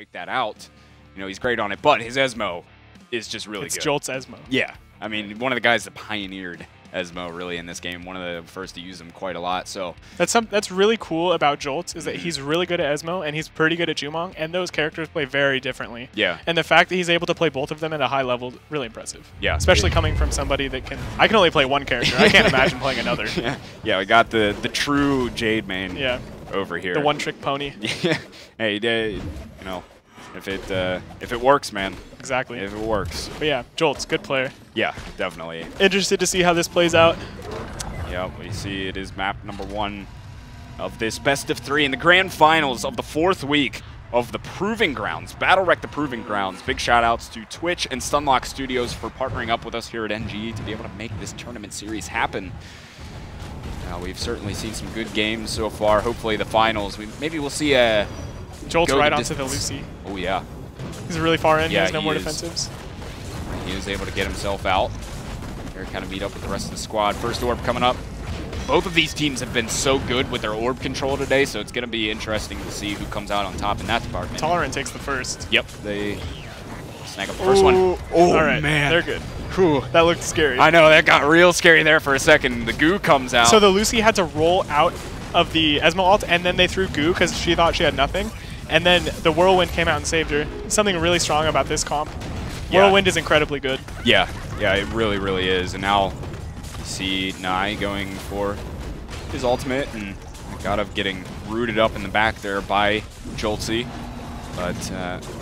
break that out, you know, he's great on it. But his Esmo is just really good. It's Jolt's Esmo. Yeah. I mean, one of the guys that pioneered Esmo really in this game, one of the first to use him quite a lot. So that's really cool about Jolt is that he's really good at Esmo and he's pretty good at Jumong, and those characters play very differently. Yeah. And the fact that he's able to play both of them at a high level, really impressive. Yeah. Especially coming from somebody that can. I can only play one character. I can't imagine playing another. Yeah, we got the true Jade main. Yeah. Over here. The one-trick pony. Yeah. Hey, you know, if it works, man. Exactly. If it works. But yeah, Jolt's good player. Yeah, definitely. Interested to see how this plays out. Yeah, we see it is map number 1 of this best of 3 in the grand finals of the 4th week of the Proving Grounds. BattleRekt the Proving Grounds. Big shout outs to Twitch and Stunlock Studios for partnering up with us here at NGE to be able to make this tournament series happen. We've certainly seen some good games so far. Hopefully the finals, maybe we'll see a... Jolt's right onto the Lucy. Oh, yeah. He's really far in. Yeah, he has no more defensives. He is able to get himself out. Here, kind of meet up with the rest of the squad. First orb coming up. Both of these teams have been so good with their orb control today, so it's going to be interesting to see who comes out on top in that department. Intolerant takes the first. Yep, they snag up the first one. Oh, all right, man. They're good. Whew. That looked scary. I know, that got real scary there for a second. The goo comes out. So the Lucy had to roll out of the Esmo ult, and then they threw goo because she thought she had nothing. And then the Whirlwind came out and saved her. Something really strong about this comp. Whirlwind is incredibly good. Yeah, it really, really is. And now you see Nai going for his ultimate, and Gadov getting rooted up in the back there by Joltzy. But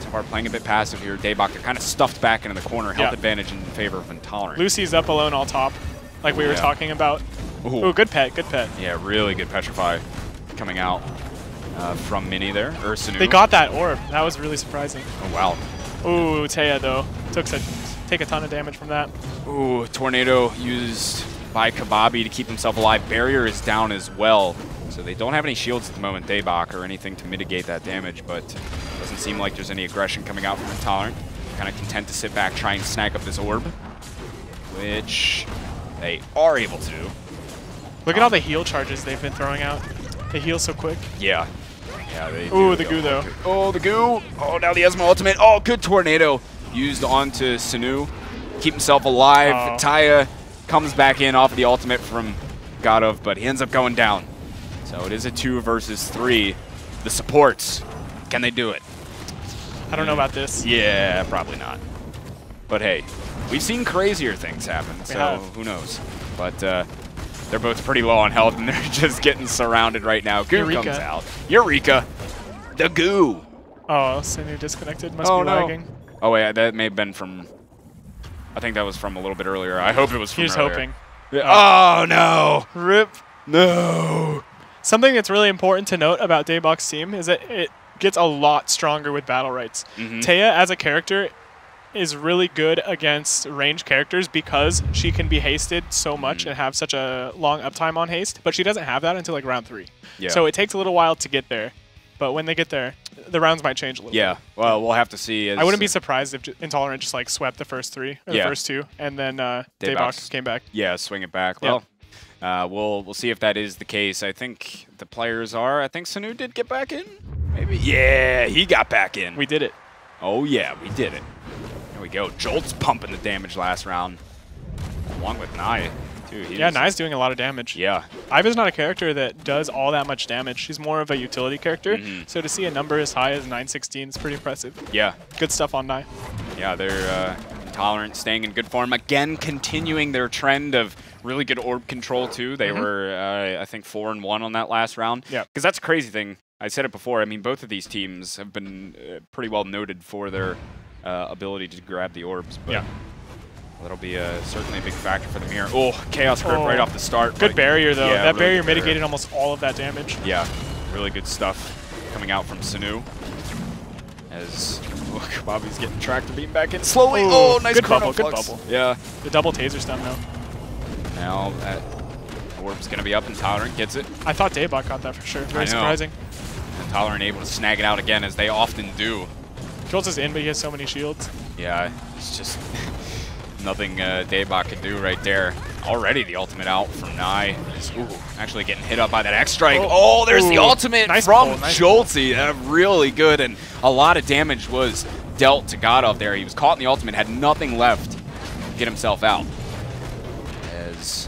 Tar playing a bit passive here. Daebak, they're kind of stuffed back into the corner. Health advantage in favor of Intolerant. Lucy's up alone all top, like we were talking about. Ooh, good pet, good pet. Yeah, really good Petrify coming out from Mini there, or Sanu. They got that orb. That was really surprising. Oh, wow. Ooh, Taya, though. Take a ton of damage from that. Ooh, Tornado used by Kababi to keep himself alive. Barrier is down as well. So they don't have any shields at the moment, Daebak, or anything to mitigate that damage, but doesn't seem like there's any aggression coming out from Intolerant. Kind of content to sit back, try and snag up this orb, which they are able to do. Look at all the heal charges they've been throwing out. They heal so quick. Yeah. Yeah, they Ooh, the goo, though. Oh, the goo. Oh, now the Esmo ultimate. Oh, good Tornado used onto Sanu. Keep himself alive. Taya comes back in off the ultimate from Gadov, but he ends up going down. So it is a 2 versus 3. The supports, can they do it? I don't know about this. Yeah, probably not. But hey, we've seen crazier things happen, so who knows. But they're both pretty low on health, and they're just getting surrounded right now. Goo comes out. Eureka! The goo! Oh, Sinu disconnected. Must be lagging. Oh, wait, that may have been from... I think that was from a little bit earlier. I hope it was from earlier. hoping. Oh, no! Rip. No! Something that's really important to note about Daebak's team is that it gets a lot stronger with BattleRekts. Taya, as a character, is really good against ranged characters because she can be hasted so much and have such a long uptime on haste, but she doesn't have that until like round 3. Yeah. So it takes a little while to get there, but when they get there, the rounds might change a little bit. Well, we'll have to see. I wouldn't be surprised if Intolerant just like swept the first 3, or the first 2, and then Daebak came back. Yeah, swing it back. Well, we'll see if that is the case. I think the players are. I think Sanu did get back in. Maybe. Yeah, he got back in. We did it. Oh yeah, we did it. There we go. Jolt's pumping the damage last round, along with Nai. Dude, yeah, Nai's doing a lot of damage. Yeah. Iva's not a character that does all that much damage. She's more of a utility character. So to see a number as high as 916 is pretty impressive. Yeah. Good stuff on Nai. Yeah, they're Intolerant, staying in good form. Again, continuing their trend of really good orb control, too. They were, I think, 4-1 on that last round. Yeah. Because that's a crazy thing. I said it before. I mean, both of these teams have been pretty well noted for their ability to grab the orbs. But that'll be certainly a big factor for them here. Oh, Chaos Grip right off the start. Good barrier, though. Yeah, that barrier mitigated almost all of that damage. Yeah, really good stuff coming out from Sanu. As Bobby's getting tracked and beaten back in slowly. Oh, nice good bubble, flux. good bubble. Yeah. The double taser stun, though. Now that orb's going to be up. Intolerant gets it. I thought Daebak got that for sure. Very surprising. Intolerant able to snag it out again, as they often do. Jolt's is in, but he has so many shields. Yeah, it's just... Nothing Daebak can do right there. Already the ultimate out from Nye. Ooh, actually getting hit up by that X strike. Oh, there's the ultimate from Joltsy. Really good, and a lot of damage was dealt to Godov there. He was caught in the ultimate, had nothing left to get himself out. As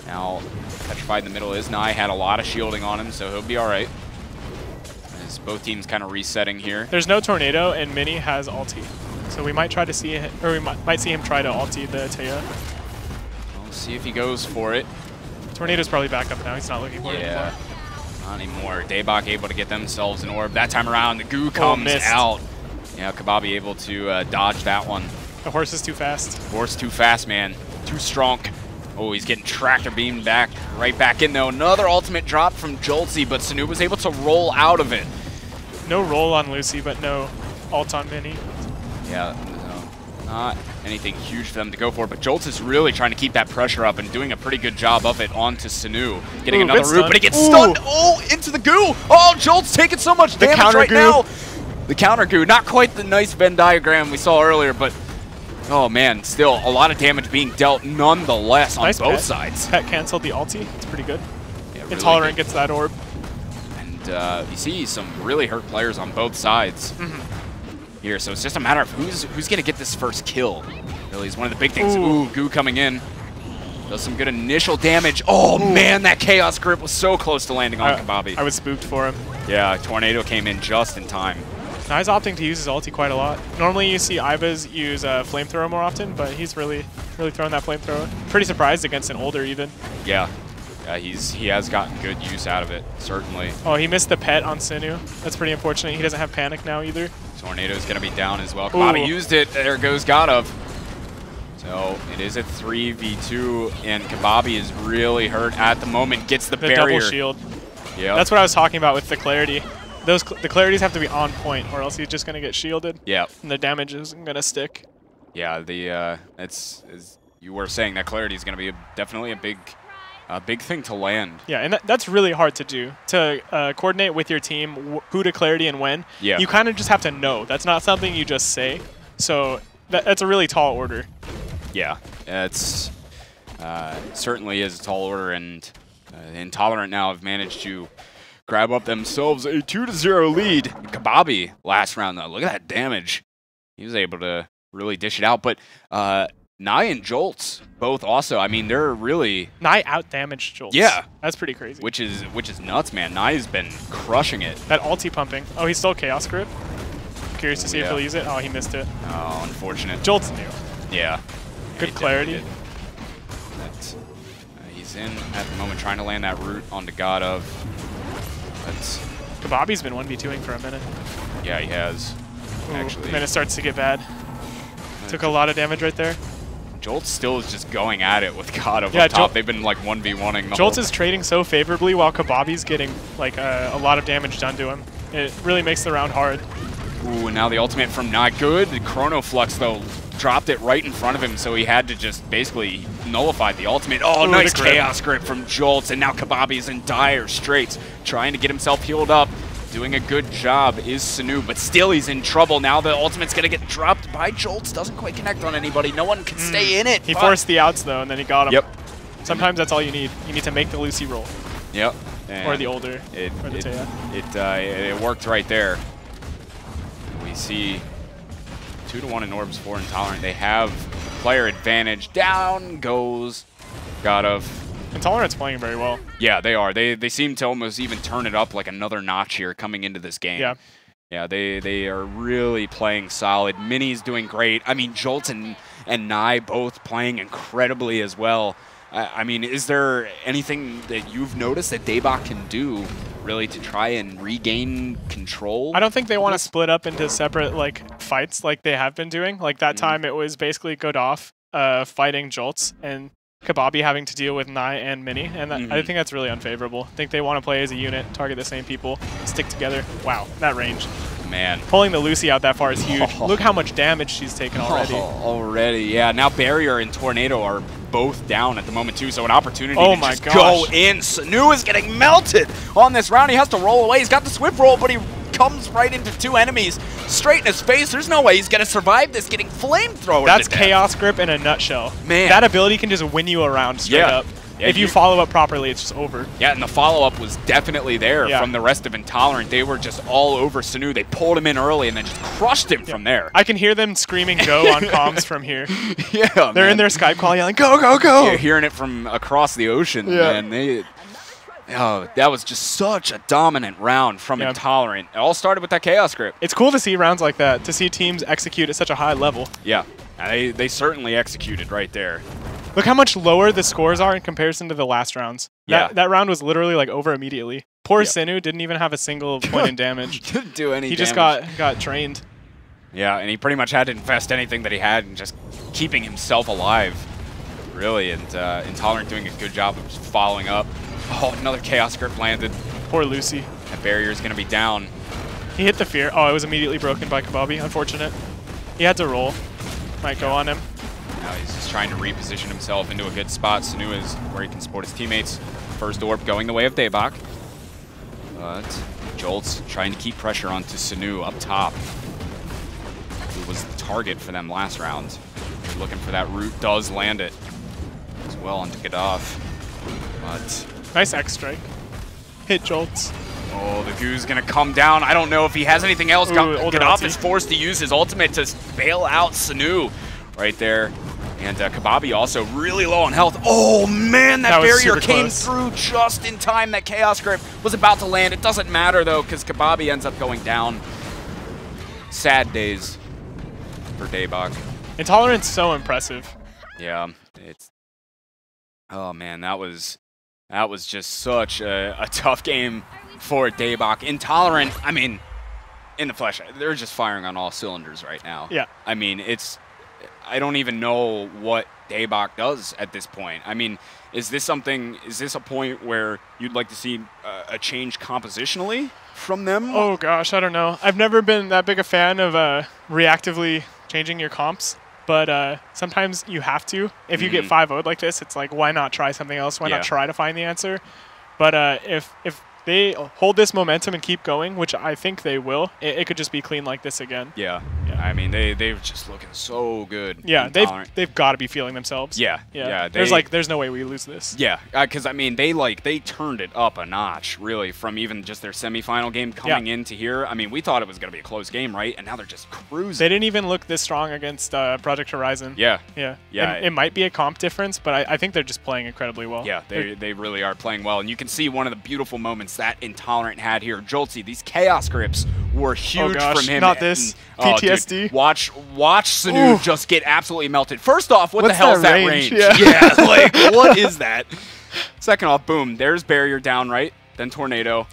now petrified in the middle is Nye. Had a lot of shielding on him, so he'll be all right. As both teams kind of resetting here. There's no tornado, and Mini has ulti. So we might try to see him, or we might see him try to ulti the Taya. We'll see if he goes for it. Tornado's probably back up now. He's not looking for it anymore. Not anymore. Daebak able to get themselves an orb. That time around, the goo comes out. Yeah, Kababi able to dodge that one. The horse is too fast. Horse too fast, man. Too strong. Oh, he's getting tractor beamed back, right back in though. Another ultimate drop from Joltsy, but Sanu was able to roll out of it. No roll on Lucy, but no ult on Mini. Yeah, no, not anything huge for them to go for, but Jolts is really trying to keep that pressure up and doing a pretty good job of it onto Sanu. Getting another root, but he gets stunned. Oh, into the goo. Oh, Jolts taking so much damage right now. The counter goo, not quite the nice Venn diagram we saw earlier, but oh man, still a lot of damage being dealt nonetheless on both sides. Pet canceled the ulti. It's pretty good. Yeah, really Intolerant good. Gets that orb. And you see some really hurt players on both sides here, so it's just a matter of who's going to get this first kill. Really is one of the big things. Ooh, goo coming in. Does some good initial damage. Oh man, that Chaos Grip was so close to landing on Kababi. I was spooked for him. Yeah, Tornado came in just in time. Nye's opting to use his ulti quite a lot. Normally you see Ibas use Flamethrower more often, but he's really throwing that Flamethrower. Pretty surprised against an older even. Yeah. He has gotten good use out of it, certainly. Oh, he missed the pet on Sinu. That's pretty unfortunate. He doesn't have panic now either. Tornado's going to be down as well. Kababi used it. There goes Godov. So it is a 3v2, and Kababi is really hurt at the moment. Gets the barrier. Double shield. Yeah. That's what I was talking about with the clarity. The clarities have to be on point, or else he's just going to get shielded. Yeah. And the damage isn't going to stick. Yeah, as you were saying, that clarity is going to be definitely a big thing to land. Yeah, and that's really hard to do, to coordinate with your team who to clarity and when. Yeah. You kind of just have to know. That's not something you just say. So that's a really tall order. Yeah, it's certainly is a tall order, and Intolerant now have managed to grab up themselves a 2-0 lead. Kababi last round, though. Look at that damage. He was able to really dish it out, but Nye and Jolts both also. I mean, they're really Nye out-damaged Jolts. Yeah, that's pretty crazy. Which is nuts, man. Nye's been crushing it. That ulti pumping. Oh, he's still Chaos Grip. Curious to see if he'll use it. Oh, he missed it. Oh, unfortunate. Jolts knew. Yeah. Good clarity. He's in at the moment trying to land that root onto Godov. Kababi's been 1v2ing for a minute. Yeah, he has. Actually. And then it starts to get bad. Took a lot of damage right there. Jolts still is just going at it with Godov up top. They've been like 1v1ing. Jolts is trading so favorably while Kababi's getting like a lot of damage done to him. It really makes the round hard. Ooh, and now the ultimate from Not Good. The Chrono Flux, though, dropped it right in front of him, so he had to just basically nullify the ultimate. Oh, nice Chaos Grip from Jolts, and now Kababi's in dire straits, trying to get himself healed up. Doing a good job is Sanu, but still he's in trouble. Now the ultimate's going to get dropped by Jolts. Doesn't quite connect on anybody. No one can stay in it. He forced the outs, though, and then he got him. Yep. Sometimes that's all you need. You need to make the Lucy roll. Yep. Or the older. Or the Taya. It worked right there. We see 2-1 in orbs for Intolerant. They have player advantage. Down goes Godov. Intolerant's playing very well. Yeah, they are. They seem to almost even turn it up like another notch here coming into this game. Yeah. Yeah, they are really playing solid. Mini's doing great. I mean, Jolts and Nye both playing incredibly as well. I mean, is there anything that you've noticed that Daebak can do really to try and regain control? I don't think they want to split up into separate like fights like they have been doing. Like that time it was basically Godov fighting Jolts and Kababi having to deal with Nye and Mini, and I think that's really unfavorable. I think they want to play as a unit, target the same people, stick together. Wow, that range. Man. Pulling the Lucy out that far is huge. Look how much damage she's taken already. Already, yeah. Now Barrier and Tornado are both down at the moment, too, so an opportunity to just go in. Sanu is getting melted on this round. He has to roll away. He's got the Swift roll, but he comes right into 2 enemies, straight in his face. There's no way he's going to survive this, getting flamethrower. That's Chaos Grip in a nutshell. Man. That ability can just win you around straight up. Yeah, if you follow up properly, it's just over. Yeah, and the follow-up was definitely there from the rest of Intolerant. They were just all over Sanu. They pulled him in early and then just crushed him from there. I can hear them screaming go on comms from here. Yeah, They're in their Skype call yelling, go, go, go! You're hearing it from across the ocean, man. That was just such a dominant round from Intolerant. It all started with that Chaos Grip. It's cool to see rounds like that, to see teams execute at such a high level. Yeah, they certainly executed right there. Look how much lower the scores are in comparison to the last rounds. Yeah. That round was literally like over immediately. Poor Sinu didn't even have a single point in damage. Didn't do any damage. He just got drained. Yeah, and he pretty much had to invest anything that he had in just keeping himself alive, really. And Intolerant doing a good job of just following up. Oh, another Chaos Grip landed. Poor Lucy. That barrier is going to be down. He hit the fear. Oh, it was immediately broken by Kababi. Unfortunate. He had to roll. Might go on him. Now he's just trying to reposition himself into a good spot. Sanu is where he can support his teammates. First orb going the way of Daebak. But Jolt's trying to keep pressure onto Sanu up top, who was the target for them last round. They're looking for that root, does land it as well onto Gaddafi. But nice X strike. Hit Jolts. Oh, the goo's gonna come down. I don't know if he has anything else. Gaddafi is forced to use his ultimate to bail out Sanu right there. And Kababi also really low on health. Oh man, that barrier came through just in time. That Chaos Grip was about to land. It doesn't matter though, because Kababi ends up going down. Sad days for Daebak. Intolerant's so impressive. Yeah, it's. Oh man, that was just such a tough game for Daebak. Intolerant, I mean, in the flesh, they're just firing on all cylinders right now. Yeah. I mean, I don't even know what Daebak does at this point. I mean, is this a point where you'd like to see a change compositionally from them? Oh gosh, I don't know. I've never been that big a fan of reactively changing your comps, but sometimes you have to. If you get 5-0'd like this, it's like, why not try something else? Why not try to find the answer? But if they hold this momentum and keep going, which I think they will, it could just be clean like this again. Yeah. I mean, they're just looking so good. Yeah, they've got to be feeling themselves. Yeah. There's no way we lose this. Yeah, because I mean, they turned it up a notch, really, from even just their semifinal game coming into here. I mean, we thought it was going to be a close game, right? And now they're just cruising. They didn't even look this strong against Project Horizon. Yeah. It might be a comp difference, but I think they're just playing incredibly well. Yeah, they really are playing well. And you can see one of the beautiful moments that Intolerant had here. Joltsy, these Chaos Grips were huge from him. Not this. PTSD. Dude, watch Sanu just get absolutely melted. First off, what the hell is that range? Yeah, like, what is that? Second off, boom, there's barrier down, right? Then tornado.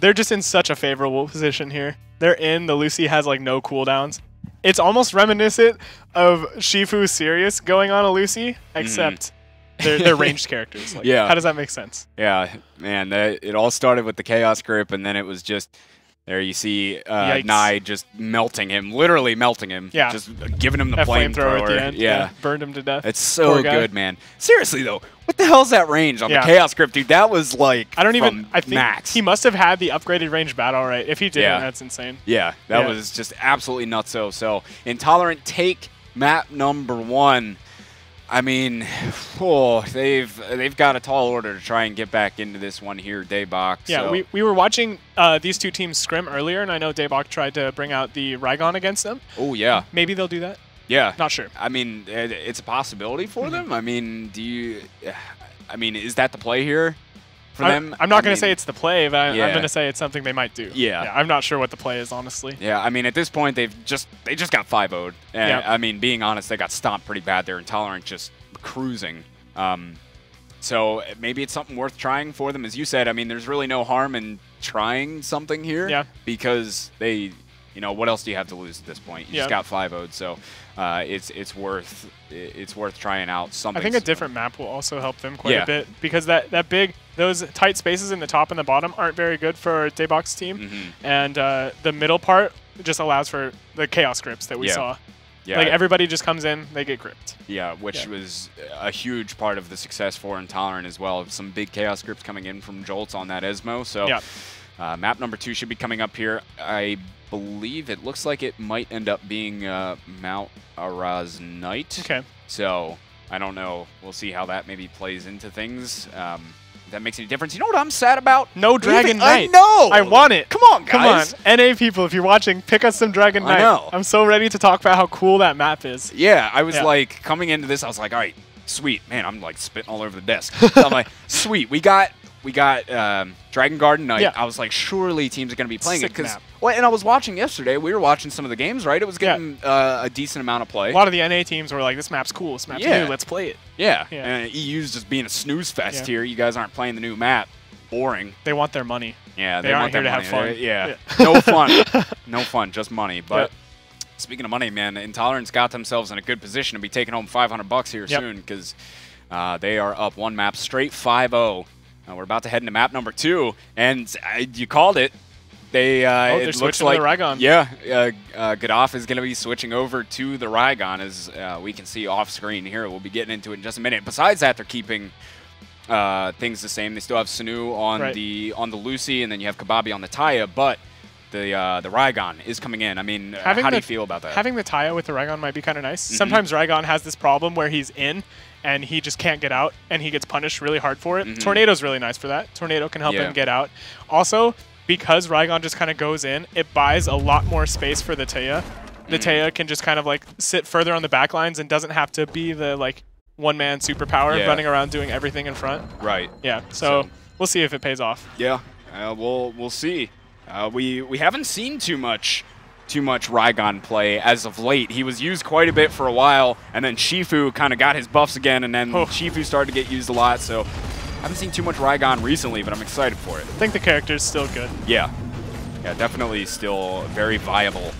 They're just in such a favorable position here. They're in. The Lucy has like no cooldowns. It's almost reminiscent of Shifu Sirius going on a Lucy, except they're ranged characters. Like, how does that make sense? Yeah, man, it all started with the Chaos Grip, and then it was just... There you see Nye just melting him, literally melting him. Yeah. Just giving him the flamethrower at the end. Yeah. Burned him to death. It's so good, man. Seriously, though, what the hell's that range on the Chaos Grip, dude? That was like I think max. He must have had the upgraded range BattleRekt. If he didn't, that's insane. Yeah, that was just absolutely nutso. So, Intolerant take map number 1. I mean, they've got a tall order to try and get back into this one here, Daebak. Yeah, so. we were watching these two teams scrim earlier, and I know Daebak tried to bring out the Raigon against them. Oh, yeah. Maybe they'll do that. Yeah. Not sure. I mean, it's a possibility for them. I mean, is that the play here for them? I'm not going to say it's the play, but I'm going to say it's something they might do. Yeah. I'm not sure what the play is, honestly. Yeah, I mean, at this point, they just got 5-0'd. And I mean, being honest, they got stomped pretty bad there. Intolerant just cruising. So maybe it's something worth trying for them. As you said, I mean, there's really no harm in trying something here. Yeah. Because what else do you have to lose at this point? You just got 5-0'd, so it's worth trying out something. I think a different map will also help them quite a bit, because those tight spaces in the top and the bottom aren't very good for Daebak's team, and the middle part just allows for the Chaos Grips that we saw. Yeah. Like, everybody just comes in, they get gripped. Yeah, which was a huge part of the success for Intolerant as well. Some big Chaos Grips coming in from Jolts on that Esmo. So Map number 2 should be coming up here. I believe it looks like it might end up being Mount Araz Night. Okay. So I don't know. We'll see how that maybe plays into things. If that makes any difference. You know what I'm sad about? No Dragon Knight. I know. I want it. Come on, guys. Come on. NA people, if you're watching, pick us some Dragon Knight. I know. I'm so ready to talk about how cool that map is. Yeah, I was like, coming into this, I was like, all right, sweet. Man, I'm like spitting all over the desk. So I'm like, sweet. We got Dragon Garden Knight. Yeah. I was like, surely teams are going to be playing Sick it. map. Well, and I was watching yesterday. We were watching some of the games, right? It was getting a decent amount of play. A lot of the NA teams were like, this map's cool. This map's new. Let's play it. Yeah. And EU's just being a snooze fest here. You guys aren't playing the new map. Boring. They want their money. Yeah, they aren't here to have fun. Yeah. No fun. No fun, just money. But speaking of money, man, Intolerant's got themselves in a good position to be taking home $500 here soon because they are up one map straight 5-0. We're about to head into map number 2, and you called it. They're it looks switching like to the Rygon. Yeah, Gaddafi is going to be switching over to the Rygon, as we can see off screen here. We'll be getting into it in just a minute. Besides that, they're keeping things the same. They still have Sanu on the Lucy, and then you have Kababi on the Taya, but the Rygon is coming in. I mean, how do you feel about that? Having the Taya with the Rygon might be kind of nice. Sometimes Rygon has this problem where he's in and he just can't get out, and he gets punished really hard for it. Tornado's really nice for that. Tornado can help him get out. Also, because Rygon just kind of goes in, it buys a lot more space for the Taya. The Taya can just kind of like sit further on the back lines and doesn't have to be the like one-man superpower running around doing everything in front. Right. Yeah. So we'll see if it pays off. Yeah. We'll see. We haven't seen too much Rygon play as of late. He was used quite a bit for a while, and then Shifu kind of got his buffs again, and then Shifu started to get used a lot. So I haven't seen too much Rygon recently, but I'm excited for it. I think the character's still good. Yeah. Yeah, definitely still very viable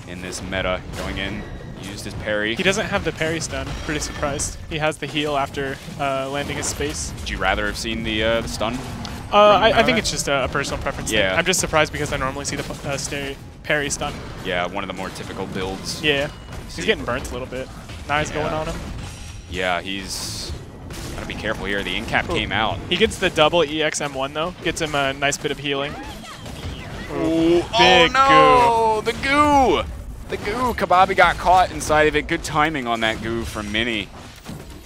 in this meta going in. Used his parry. He doesn't have the parry stun. Pretty surprised. He has the heal after landing his space. Would you rather have seen the stun? I think it's just a personal preference thing. Yeah. I'm just surprised because I normally see the parry stun. Yeah, one of the more typical builds. Yeah. He's getting burnt a little bit. Nice going on him. Yeah, he's got to be careful here. The in-cap came out. He gets the double EXM1 though. Gets him a nice bit of healing. Ooh, big goo. The goo! The goo. Kababi got caught inside of it. Good timing on that goo from Mini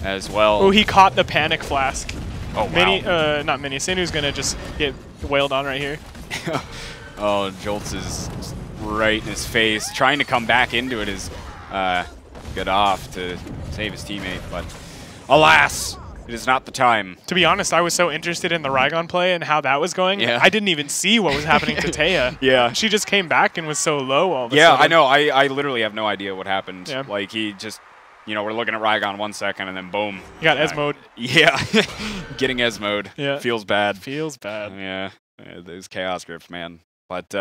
as well. Oh, he caught the panic flask. Oh, wow. Mini, not Mini. Sinu's going to just get wailed on right here. Oh, Jolts is right in his face. Trying to come back into it is good off to save his teammate, but alas, it is not the time. To be honest, I was so interested in the Rygon play and how that was going. Yeah. I didn't even see what was happening to Taya. Yeah. She just came back and was so low all of a Yeah, sudden. I know. I literally have no idea what happened. Yeah. Like, he just, you know, we're looking at Rygon 1 second, and then boom. You got Esmode. Yeah. Getting Esmode. Yeah. Feels bad. Feels bad. Yeah. Those chaos grips, man. But,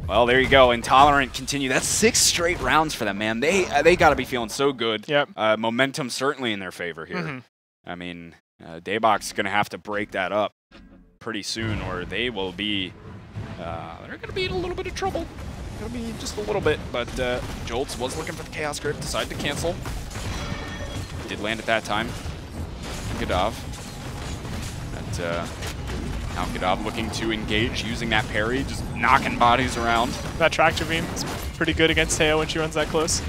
well, there you go. Intolerant continue. That's 6 straight rounds for them, man. They got to be feeling so good. Yep. Momentum certainly in their favor here. I mean, Daebak's going to have to break that up pretty soon, or they will be, they're going to be in a little bit of trouble. Going to be just a little bit, but Jolts was looking for the Chaos Grip, decided to cancel. Did land at that time. Gadav. Now Gadav looking to engage, using that parry, just knocking bodies around. That tractor beam is pretty good against Teo when she runs that close.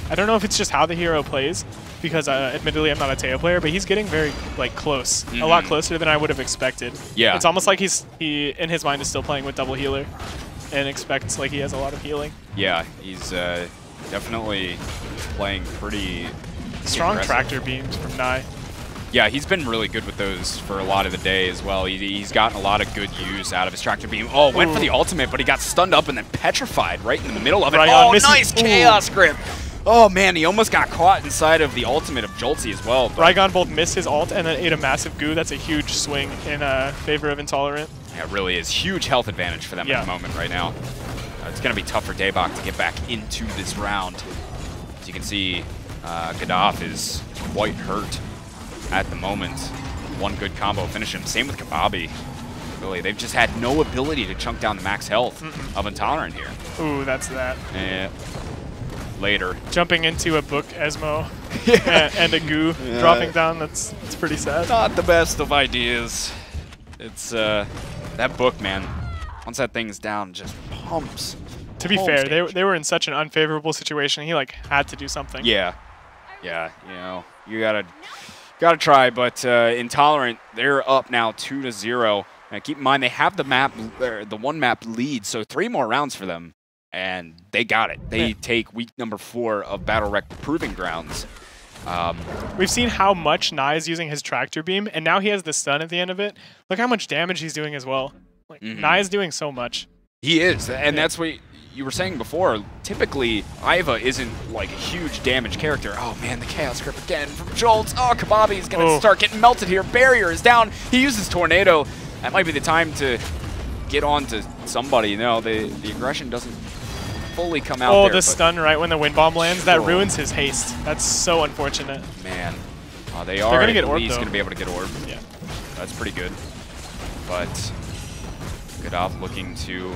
I don't know if it's just how the hero plays, because admittedly I'm not a Teo player, but he's getting very close, a lot closer than I would have expected. Yeah. It's almost like he in his mind is still playing with double healer and expects like he has a lot of healing. Yeah, he's definitely playing pretty strong impressive. Tractor beams from Nai. Yeah, he's been really good with those for a lot of the day as well. He's gotten a lot of good use out of his tractor beam. Oh, went for the ultimate, but he got stunned up and then petrified right in the middle of it. Ryan misses. Nice Chaos Grip. Oh, man, he almost got caught inside of the ultimate of Joltsy as well. Rygon both missed his ult and then ate a massive goo. That's a huge swing in favor of Intolerant. Yeah, it really is. Huge health advantage for them at the moment right now. It's going to be tough for Daebak to get back into this round. As you can see, Gaddafi is quite hurt at the moment. One good combo finish him. Same with Kababi. Really, they've just had no ability to chunk down the max health of Intolerant here. Ooh, that's that. Later. Jumping into a book Esmo and a goo dropping down, that's pretty sad. Not the best of ideas. It's that book, man. Once that thing's down, just pumps. To be fair, they were in such an unfavorable situation. He like had to do something. Yeah, yeah. You know, you gotta try. But Intolerant, they're up now 2-0. And keep in mind they have the one map lead, so 3 more rounds for them, and they got it. They take week number 4 of BattleRekt Proving Grounds. We've seen how much Nye is using his tractor beam, and now he has the stun at the end of it. Look how much damage he's doing as well. Like Nye is doing so much. He is, and that's what you were saying before. Typically, Iva isn't like a huge damage character. Oh man, the Chaos Grip again from Jolts. Oh, Kababi's gonna start getting melted here. Barrier is down. He uses Tornado. That might be the time to get on to somebody. You know, the aggression doesn't fully come out there. Oh, the stun right when the wind bomb lands. That ruins his haste. That's so unfortunate. Man. They're going to get orb, going to be able to get orb. Yeah. That's pretty good. But Godov looking to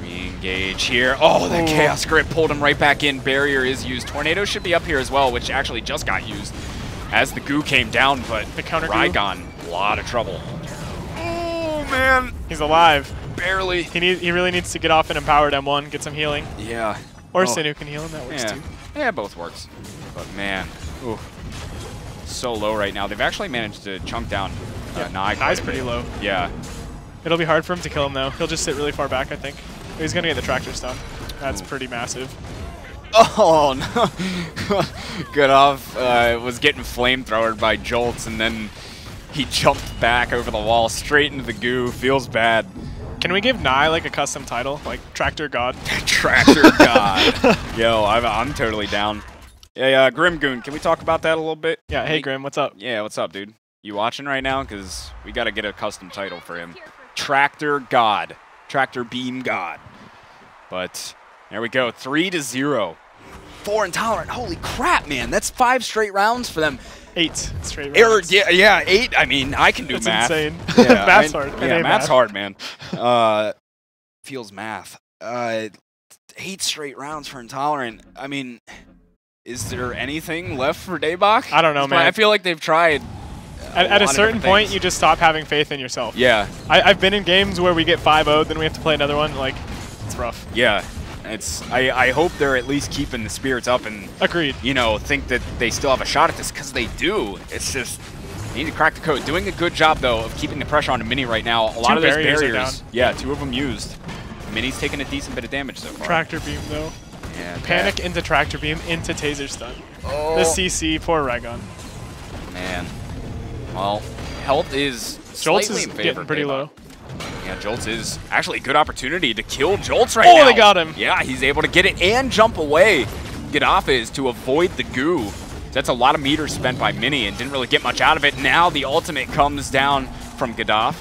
re-engage here. Oh, that Chaos Grip pulled him right back in. Barrier is used. Tornado should be up here as well, which actually just got used as the goo came down, but the counter Rygon, a lot of trouble. Oh, man. He's alive. Barely. He really needs to get off an empowered M1, get some healing. Yeah. Or Sinu can heal him, that works too. Yeah, both works. But man, so low right now. They've actually managed to chunk down Nye. Nye's pretty low. Yeah. It'll be hard for him to kill him though. He'll just sit really far back, I think. He's gonna get the tractor stun. That's pretty massive. Oh no! Godov was getting flamethrowered by Jolts, and then he jumped back over the wall straight into the goo. Feels bad. Can we give Nye like a custom title, like Tractor God? Tractor God. Yo, I'm totally down. Hey, Grim Goon, can we talk about that a little bit? Yeah. Hey, Grim, what's up? Yeah, what's up, dude? You watching right now? Because we got to get a custom title for him. Tractor God. Tractor Beam God. But there we go. 3-0 for Intolerant. Holy crap, man. That's 5 straight rounds for them. 8 straight rounds. Yeah, 8. I mean, I can do That's math. Insane. Yeah, Math's hard. Yeah, math's hard, man. Feels math. 8 straight rounds for Intolerant. I mean, is there anything left for Daebak? I don't know, man. I feel like they've tried. At a certain point, you just stop having faith in yourself. Yeah. I've been in games where we get 5-0'd, then we have to play another one. Like, it's rough. Yeah. I hope they're at least keeping the spirits up and agreed. You know, think that they still have a shot at this because they do. It's just they need to crack the code. Doing a good job though of keeping the pressure on the Mini right now. A lot of those barriers. Yeah, 2 of them used. Mini's taking a decent bit of damage so far. Tractor beam though. Yeah. Panic into tractor beam into taser stun. Oh. The CC, poor Rygon. Man. Well, health is Jolts is getting pretty low. Yeah, Jolts is actually a good opportunity to kill Jolts right now. Oh, they got him. Yeah, he's able to get it and jump away. Godov is to avoid the goo. That's a lot of meters spent by Mini and didn't really get much out of it. Now the ultimate comes down from Godov.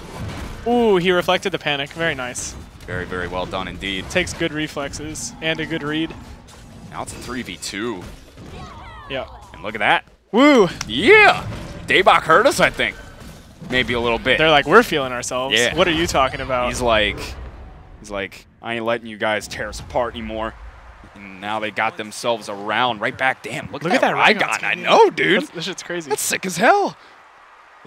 Ooh, he reflected the panic. Very nice. Very, very well done indeed. Takes good reflexes and a good read. Now it's a 3v2. Yeah. And look at that. Woo! Yeah! Daebak hurt us, I think. Maybe a little bit. They're like, we're feeling ourselves. Yeah. What are you talking about? He's like, I ain't letting you guys tear us apart anymore. And now they got themselves around right back. Damn, look at that Rygon. I know, dude. This shit's crazy. That's sick as hell.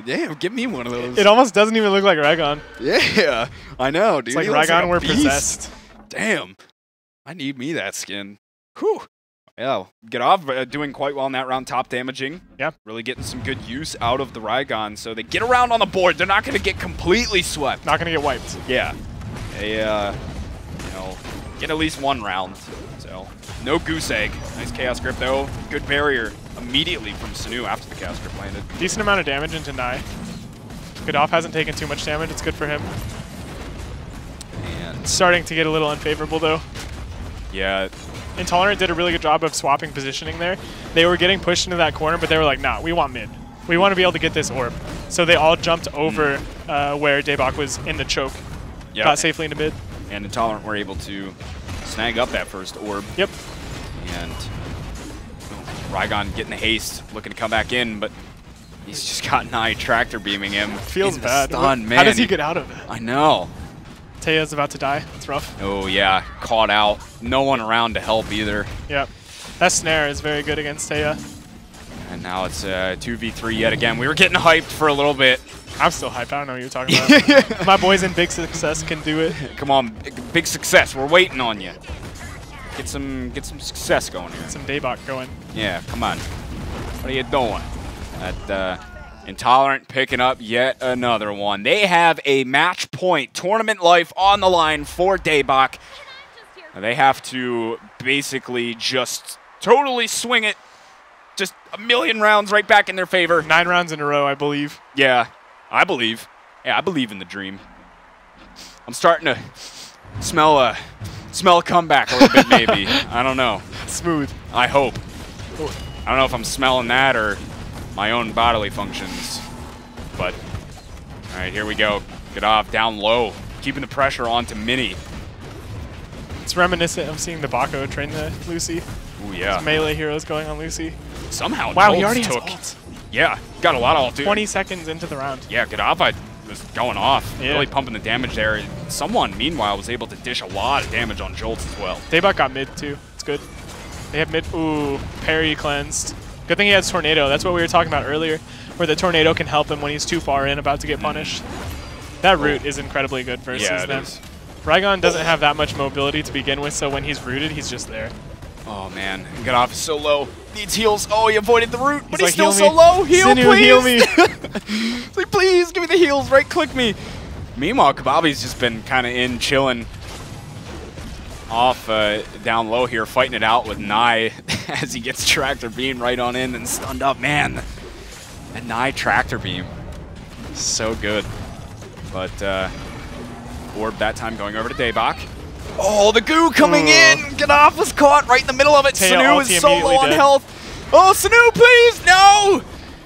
Damn, give me one of those. It almost doesn't even look like Rygon. Yeah, I know, dude. It's like Rygon were possessed. Damn. I need me that skin. Whew. Yeah, Godov doing quite well in that round, top damaging. Yeah. Really getting some good use out of the Rygon. So they get around on the board. They're not going to get completely swept. Not going to get wiped. Yeah. They, you know, get at least 1 round. So, no goose egg. Nice Chaos Grip, though. Good barrier immediately from Sinu after the Chaos Grip landed. Decent amount of damage into Nye. Godov hasn't taken too much damage. It's good for him. And starting to get a little unfavorable, though. Yeah. Intolerant did a really good job of swapping positioning there. They were getting pushed into that corner, but they were like, nah, we want mid. We want to be able to get this orb. So they all jumped over where Daebak was in the choke. Yep. Got safely into mid. And Intolerant were able to snag up that first orb. Yep. And Rygon getting the haste, looking to come back in, but he's just got Nye tractor beaming him. Feels bad. Stun, man. How does he get out of it? I know. Taya's about to die. It's rough. Oh, yeah. Caught out. No one around to help either. Yep. That snare is very good against Taya. And now it's 2v3 yet again. We were getting hyped for a little bit. I'm still hyped. I don't know what you're talking about. My boys in Big Success can do it. Come on, Big Success. We're waiting on you. Get some success going here. Get some Daebak going. Yeah, come on. What are you doing? That Intolerant picking up yet another one. They have a match point, tournament life on the line for Daebak. They have to basically just totally swing it. Just a million rounds right back in their favor. 9 rounds in a row, I believe. Yeah, I believe. Yeah, I believe in the dream. I'm starting to smell a comeback a little bit, maybe. I don't know. Smooth. I hope. I don't know if I'm smelling that or my own bodily functions. But, all right, here we go. Get off, down low. Keeping the pressure onto Mini. It's reminiscent of seeing the Bako train the Lucy. Ooh, yeah. There's melee heroes going on Lucy. Somehow, wow, Jolts he already took. has ult. Yeah, got a lot of ult. 20 seconds into the round. Yeah, Daebak was going off. Yeah. Really pumping the damage there. Someone, meanwhile, was able to dish a lot of damage on Jolts as well. Daebak got mid, too. It's good. They have mid. Ooh, parry cleansed. Good thing he has Tornado. That's what we were talking about earlier, where the Tornado can help him when he's too far in, about to get punished. That root is incredibly good versus them. Raigon doesn't have that much mobility to begin with, so when he's rooted, he's just there. Oh, man. Get is so low. Needs heals. Oh, he avoided the root, but he's like, still so low. Heal, Sinu, please. heal me. It's like, please, give me the heals. Right-click me. Meanwhile, Kababi's just been kind of in, chilling off down low here, fighting it out with Nai as he gets Tractor Beam right on in and stunned up. Man, that Nai Tractor Beam, so good. But Orb that time going over to Daebak. Oh, the goo coming in! Gadaf was caught right in the middle of it. Sanu is so low on health. Oh, Sanu, please! No!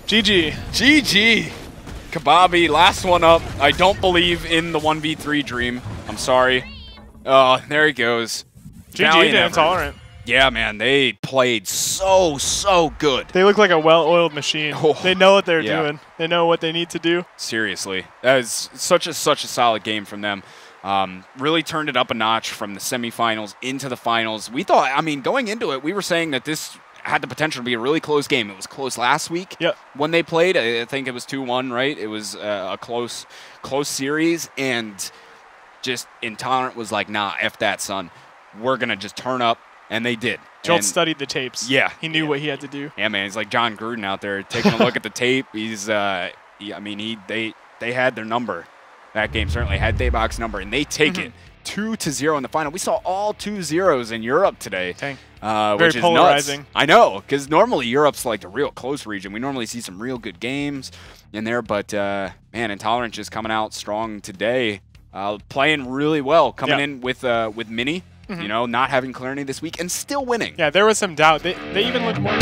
GG. GG. Kababi, last one up. I don't believe in the 1v3 dream. I'm sorry. Oh, there he goes. GG to Intolerant. Yeah, man, they played so good. They look like a well-oiled machine. Oh, they know what they're doing. They know what they need to do. Seriously. That is such a solid game from them. Really turned it up a notch from the semifinals into the finals. We thought, I mean, going into it, we were saying that this had the potential to be a really close game. It was close last week when they played. I think it was 2-1, right? It was a close series, and just Intolerant was like, nah, F that, son. We're going to just turn up, and they did. Jolt studied the tapes. Yeah. He knew what he had to do. Yeah, man, he's like John Gruden out there taking a look at the tape. He's, I mean, they had their number. That game certainly had Daebak's number, and they take it 2-0 in the final. We saw all 2-0s in Europe today, which is polarizing. Nuts. I know, because normally Europe's like a real close region. We normally see some real good games in there, but man, Intolerant just coming out strong today, playing really well, coming in with Mini, you know, not having Clarity this week, and still winning. Yeah, there was some doubt. They even looked more.